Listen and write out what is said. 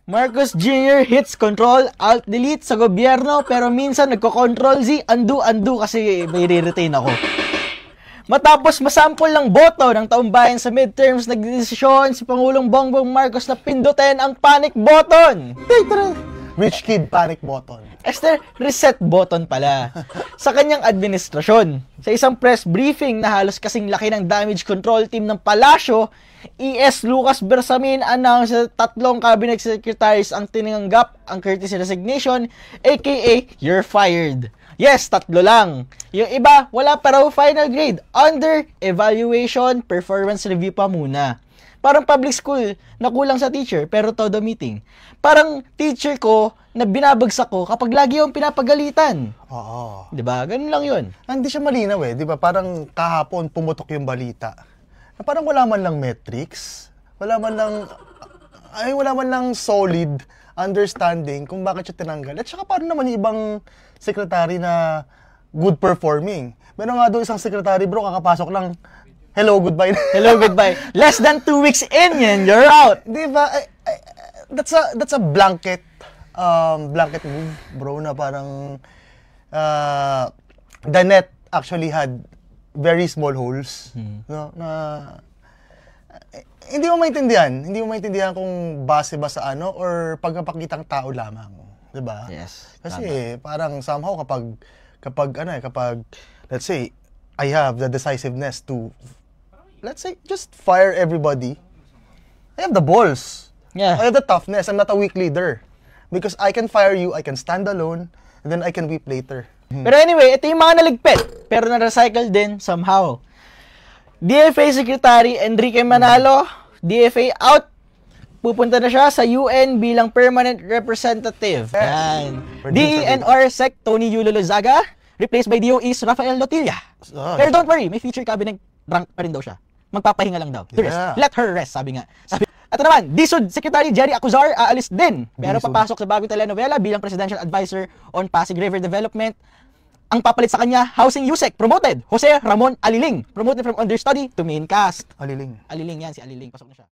Marcos Jr. hits Control, Alt, Delete sa gobyerno pero minsan nagko-Control Z, undo kasi may re-retain ako. Matapos masample ng boto ng taong bayan sa midterms, nagdesisyon si Pangulong Bongbong Marcos na pindutin ang panic button. Rich kid panic button. Esther, reset button pala. Sa kanyang administrasyon, sa isang press briefing na halos kasing laki ng damage control team ng Palasyo, ES Lucas Bersamin announced na 3 cabinet secretaries ang tinanggap ang courtesy resignation, aka you're fired. Yes, 3 lang. Yung iba, wala pa raw final grade. Under evaluation, performance review pa muna. Parang public school na kulang sa teacher pero todo meeting. Parang teacher ko na binabagsak ko kapag lagi yung pinapagalitan. Oo. 'Di ba? Ganun lang 'yun. Hindi siya malinaw 'di ba? Parang kahapon pumutok yung balita. Na parang wala man lang metrics, wala man lang solid understanding kung bakit siya tinanggal. At saka parang naman yung ibang secretary na good performing. Meron nga doon isang secretary, bro, kakapasok lang. Hello, goodbye. Hello, goodbye. Less than 2 weeks in yan, you're out. Di ba? That's a blanket move, bro, na parang the net actually had very small holes. No, na hindi mo maintindihan kung base ba sa ano or pagpapakitang tao lamang, 'di ba? Yes. Kasi parang somehow kapag let's say I have the decisiveness to, let's say, just fire everybody. I have the balls. Yeah. I have the toughness. I'm not a weak leader. Because I can fire you, I can stand alone, and then I can weep later. Pero anyway, ito yung mga naligpit, pero na-recycle din somehow. DFA Secretary Enrique Manalo, DFA out. Pupunta na siya sa UN bilang permanent representative. Yan. DENR Sec Tony Yulo Lozaga, replaced by DOE's Rafael Lotilla. Pero don't worry, may future cabinet rank pa rin daw siya. Magpapahinga lang daw. Yeah. Let her rest, sabi nga. At naman, DSUD Secretary Jerry Acuzar aalis din. Pero papasok sa bagong telenovela bilang Presidential Advisor on Pasig River Development. Ang papalit sa kanya, Housing USEC, promoted. Jose Ramon Aliling, promoted from understudy to main cast. Aliling. Aliling yan, si Aliling. Pasok na siya.